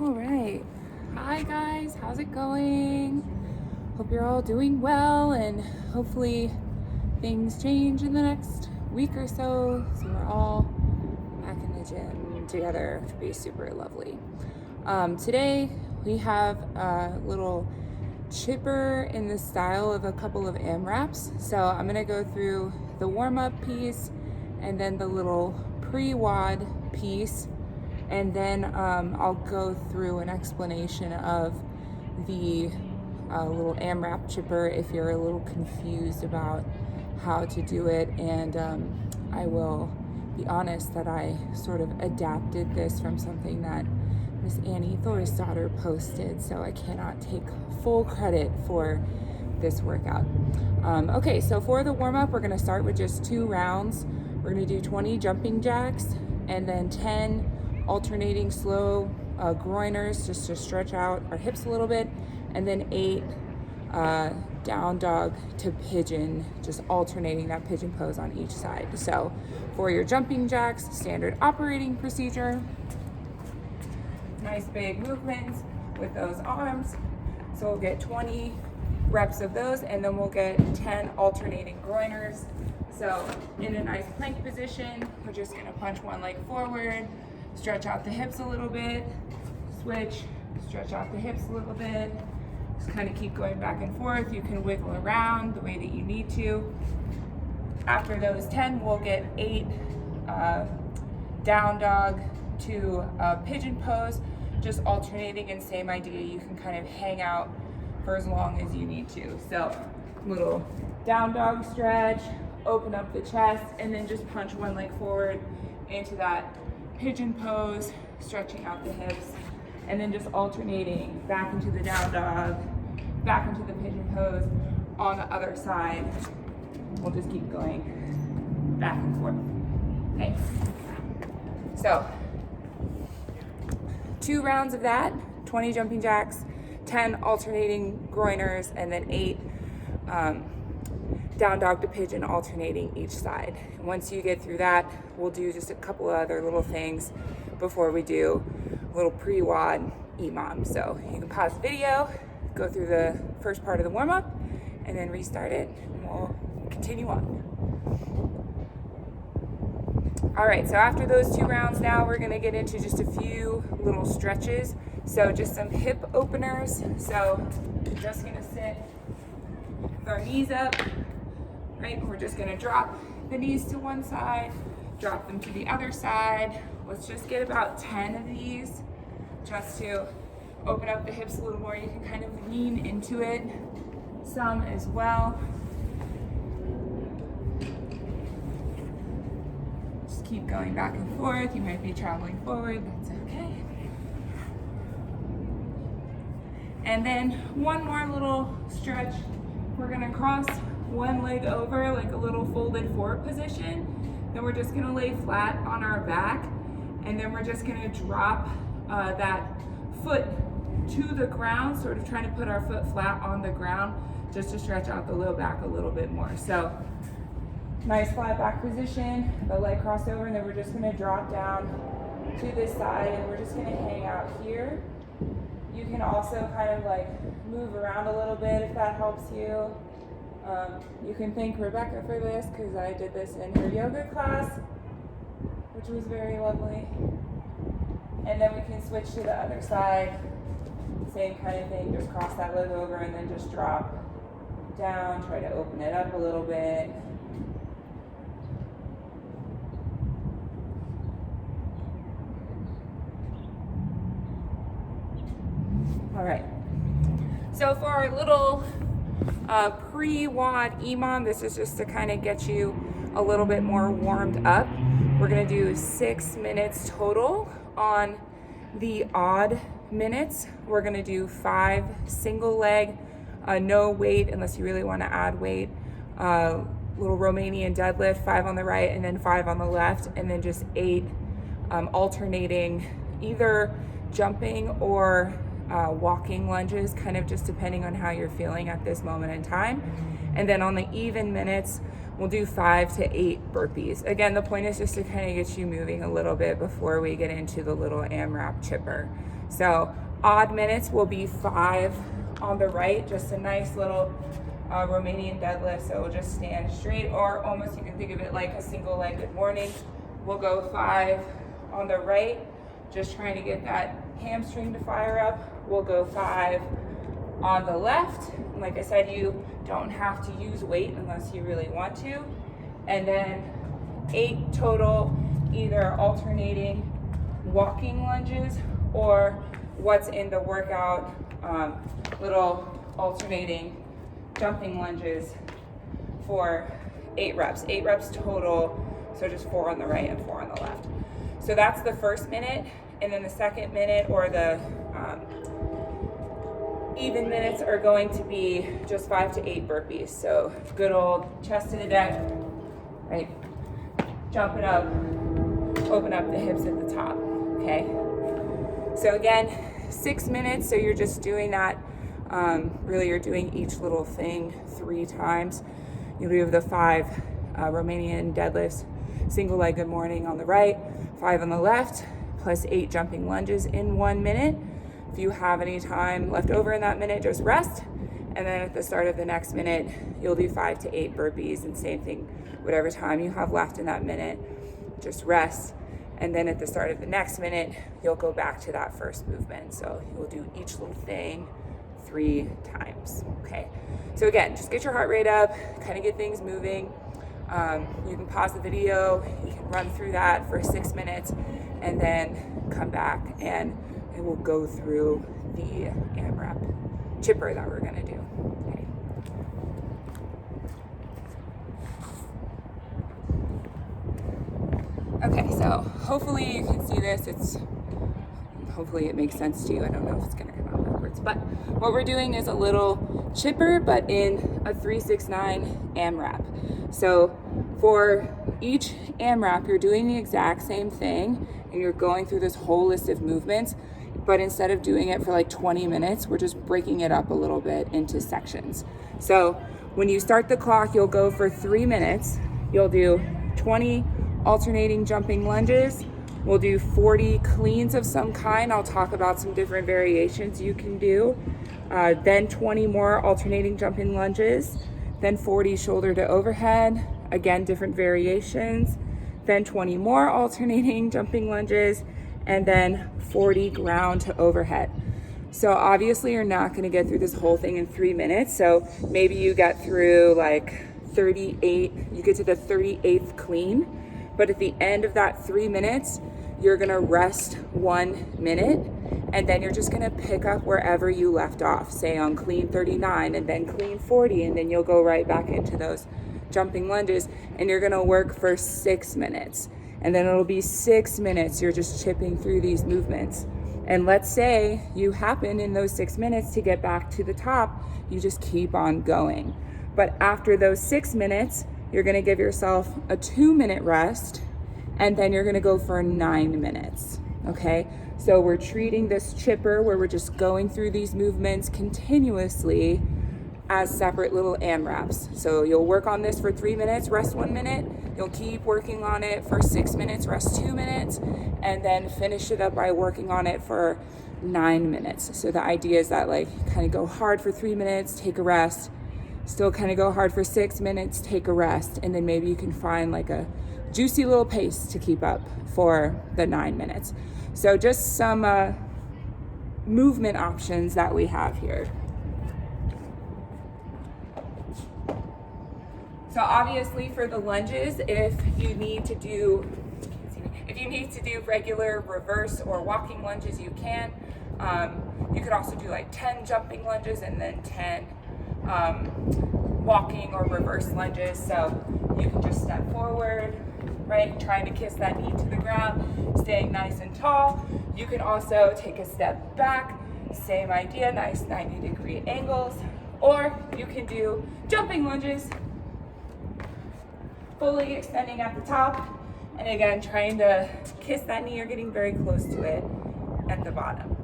All right. Hi guys, how's it going? Hope you're all doing well and hopefully things change in the next week or so we're all back in the gym together, which would be super lovely. Today we have a little chipper in the style of a couple of AMRAPs. So I'm gonna go through the warm-up piece and then the little pre-WOD piece, and then I'll go through an explanation of the little AMRAP chipper if you're a little confused about how to do it. And I will be honest that I sort of adapted this from something that Miss Annie Thorisdottir posted, so I cannot take full credit for this workout. Okay, so for the warm-up, we're gonna start with just 2 rounds. We're gonna do 20 jumping jacks and then 10 alternating slow groiners just to stretch out our hips a little bit, and then 8 down dog to pigeon, just alternating that pigeon pose on each side. So for your jumping jacks, standard operating procedure, nice big movements with those arms. So we'll get 20 reps of those, and then we'll get 10 alternating groiners. So in a nice plank position, we're just gonna punch one leg forward, stretch out the hips a little bit, switch, stretch out the hips a little bit. Just kind of keep going back and forth. You can wiggle around the way that you need to. After those 10, we'll get 8 down dog to pigeon pose, just alternating, and same idea. You can kind of hang out for as long as you need to. So little down dog stretch, open up the chest, and then just punch one leg forward into that pigeon pose, stretching out the hips, and then just alternating back into the down dog, back into the pigeon pose on the other side. We'll just keep going back and forth. Okay. So 2 rounds of that, 20 jumping jacks, 10 alternating groiners, and then 8 down dog to pigeon alternating each side. And once you get through that, we'll do just a couple of other little things before we do a little pre-WOD EMOM. So you can pause the video, go through the first part of the warm-up, and then restart it, and we'll continue on. All right, so after those 2 rounds, now we're gonna get into just a few little stretches. So just some hip openers. So we're just gonna sit with our knees up, right? We're just gonna drop the knees to one side, drop them to the other side. Let's just get about 10 of these just to open up the hips a little more. You can kind of lean into it some as well. Just keep going back and forth. You might be traveling forward, that's okay. And then one more little stretch. We're gonna cross one leg over like a little folded forward position. Then we're just gonna lay flat on our back, and then we're just gonna drop that foot to the ground, sort of trying to put our foot flat on the ground just to stretch out the low back a little bit more. So nice flat back position, the leg crossed over, and then we're just gonna drop down to this side, and we're just gonna hang out here. You can also kind of like move around a little bit if that helps you. You can thank Rebecca for this because I did this in her yoga class, which was very lovely. And then we can switch to the other side. Same kind of thing, just cross that leg over and then just drop down, try to open it up a little bit. All right, so for our little pre-WOD EMOM, this is just to kind of get you a little bit more warmed up. We're gonna do 6 minutes total. On the odd minutes, we're gonna do 5 single leg, no weight unless you really wanna add weight, little Romanian deadlift, 5 on the right and then 5 on the left, and then just 8 alternating either jumping or walking lunges, kind of just depending on how you're feeling at this moment in time. And then on the even minutes, we'll do 5 to 8 burpees. Again, the point is just to kind of get you moving a little bit before we get into the little AMRAP chipper. So odd minutes will be 5 on the right, just a nice little Romanian deadlift. So we'll just stand straight, or almost you can think of it like a single leg good morning. We'll go 5 on the right, just trying to get that hamstring to fire up. We'll go 5 on the left. And like I said, you don't have to use weight unless you really want to. And then 8 total, either alternating walking lunges or what's in the workout, little alternating jumping lunges for 8 reps. 8 reps total, so just 4 on the right and 4 on the left. So that's the first minute, and then the second minute, or the even minutes, are going to be just 5 to 8 burpees. So good old chest to the deck, right? Jump it up, open up the hips at the top, okay? So again, 6 minutes, so you're just doing that. Really, you're doing each little thing 3 times. You'll do the 5 Romanian deadlifts, single leg good morning on the right, 5 on the left, plus 8 jumping lunges in 1 minute. If you have any time left over in that minute, just rest. And then at the start of the next minute, you'll do 5 to 8 burpees, and same thing, whatever time you have left in that minute, just rest. And then at the start of the next minute, you'll go back to that first movement. So you'll do each little thing 3 times, okay? So again, just get your heart rate up, kind of get things moving. You can pause the video, you can run through that for 6 minutes, and then come back and we'll go through the AMRAP chipper that we're gonna do, okay? Okay, so hopefully you can see this. Hopefully it makes sense to you. I don't know if it's gonna come out backwards, but what we're doing is a little chipper, but in a 3-6-9 AMRAP. So for each AMRAP, you're doing the exact same thing, and you're going through this whole list of movements, but instead of doing it for like 20 minutes, we're just breaking it up a little bit into sections. So when you start the clock, you'll go for 3 minutes. You'll do 20 alternating jumping lunges. We'll do 40 cleans of some kind. I'll talk about some different variations you can do. Then 20 more alternating jumping lunges. Then 40 shoulder to overhead. Again, different variations. Then 20 more alternating jumping lunges. And then 40 ground to overhead. So obviously you're not gonna get through this whole thing in 3 minutes. So maybe you get through like 38, you get to the 38th clean. But at the end of that 3 minutes, you're gonna rest 1 minute, and then you're just gonna pick up wherever you left off, say on clean 39 and then clean 40, and then you'll go right back into those jumping lunges, and you're gonna work for 6 minutes. And then it'll be 6 minutes, you're just chipping through these movements. And let's say you happen in those 6 minutes to get back to the top, you just keep on going. But after those 6 minutes, you're gonna give yourself a 2-minute rest, and then you're gonna go for 9 minutes, okay? So we're treating this chipper where we're just going through these movements continuously as separate little AMRAPs. So you'll work on this for 3 minutes, rest 1 minute, you'll keep working on it for 6 minutes, rest 2 minutes, and then finish it up by working on it for 9 minutes. So the idea is that like kind of go hard for 3 minutes, take a rest, still kind of go hard for 6 minutes, take a rest, and then maybe you can find like a juicy little pace to keep up for the 9 minutes. So just some movement options that we have here. So obviously for the lunges, if you need to do regular reverse or walking lunges, you can. You could also do like 10 jumping lunges and then 10 walking or reverse lunges. So you can just step forward, right? Trying to kiss that knee to the ground, staying nice and tall. You can also take a step back, same idea, nice 90-degree angles. Or you can do jumping lunges, fully extending at the top, and again, trying to kiss that knee or getting very close to it at the bottom.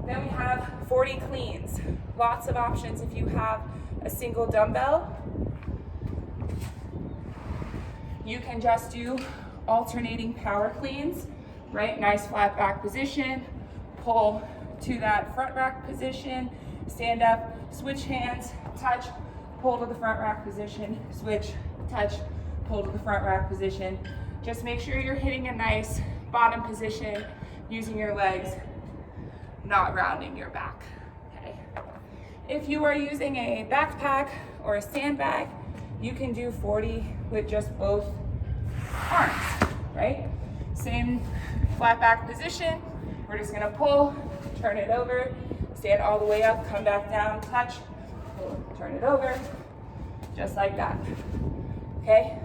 Then we have 40 cleans. Lots of options if you have a single dumbbell. You can just do alternating power cleans, right? Nice flat back position, pull to that front rack position, stand up, switch hands, touch, pull to the front rack position, switch, touch, pull to the front rack position. Just make sure you're hitting a nice bottom position using your legs, not rounding your back. Okay. If you are using a backpack or a sandbag, you can do 40 with just both arms, right? Same flat back position. We're just gonna pull, turn it over, stand all the way up, come back down, touch, pull, turn it over, just like that, okay?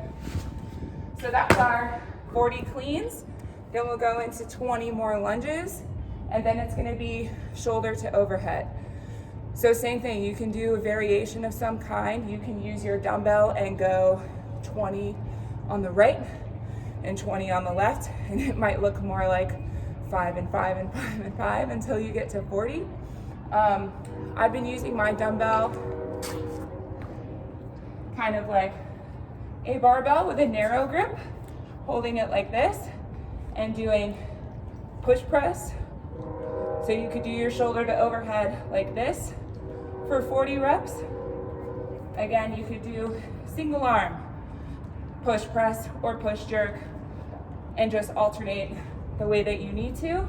So that's our 40 cleans. Then we'll go into 20 more lunges, and then it's gonna be shoulder to overhead. So same thing, you can do a variation of some kind. You can use your dumbbell and go 20 on the right and 20 on the left, and it might look more like 5 and 5 and 5 and 5 until you get to 40. I've been using my dumbbell kind of like a barbell with a narrow grip, holding it like this and doing push press. So you could do your shoulder to overhead like this for 40 reps. Again, you could do single arm push press or push jerk and just alternate the way that you need to.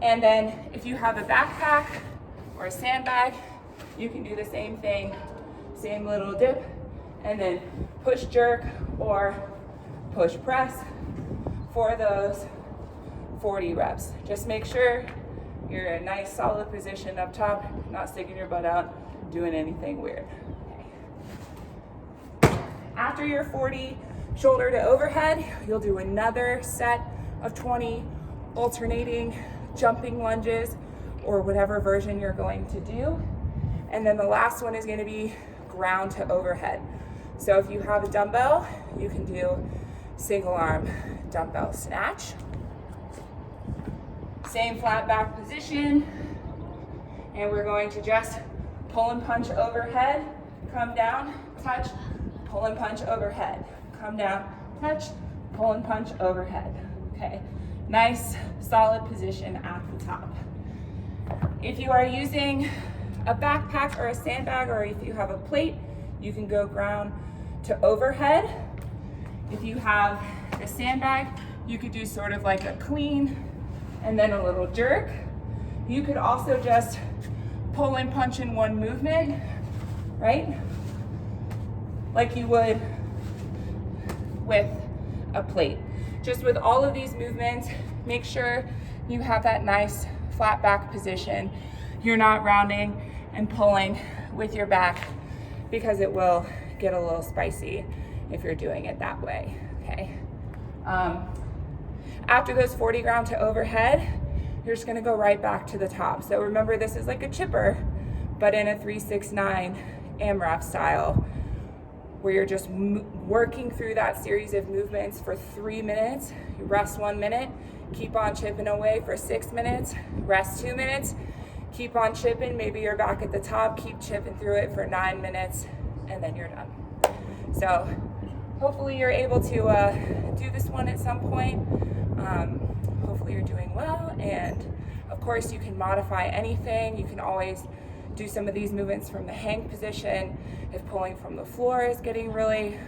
And then if you have a backpack or a sandbag, you can do the same thing, same little dip, and then push jerk or push press for those 40 reps. Just make sure you're in a nice solid position up top, not sticking your butt out, doing anything weird. Okay. After your 40 shoulder to overhead, you'll do another set of 20 alternating jumping lunges or whatever version you're going to do. And then the last one is going to be ground to overhead. So if you have a dumbbell, you can do single arm dumbbell snatch. Same flat back position. And we're going to just pull and punch overhead, come down, touch, pull and punch overhead, come down, touch, pull and punch overhead. Okay, nice solid position at the top. If you are using a backpack or a sandbag, or if you have a plate, you can go ground to overhead. If you have a sandbag, you could do sort of like a clean and then a little jerk. You could also just pull and punch in one movement, right? Like you would with a plate. Just with all of these movements, make sure you have that nice flat back position. You're not rounding and pulling with your back, because it will get a little spicy if you're doing it that way, okay? After those 40 ground to overhead, you're just gonna go right back to the top. So remember, this is like a chipper, but in a 3-6-9 AMRAP style, where you're just working through that series of movements for 3 minutes. You rest 1 minute, keep on chipping away for 6 minutes, rest 2 minutes, keep on chipping, maybe you're back at the top, keep chipping through it for 9 minutes, and then you're done. So hopefully you're able to do this one at some point. Hopefully you're doing well, and of course you can modify anything. You can always do some of these movements from the hang position if pulling from the floor is getting really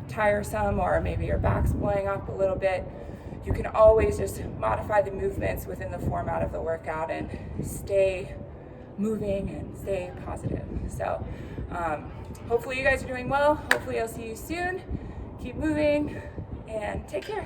tiresome, or maybe your back's blowing up a little bit. You can always just modify the movements within the format of the workout and stay moving and stay positive. So hopefully you guys are doing well. Hopefully I'll see you soon. Keep moving and take care.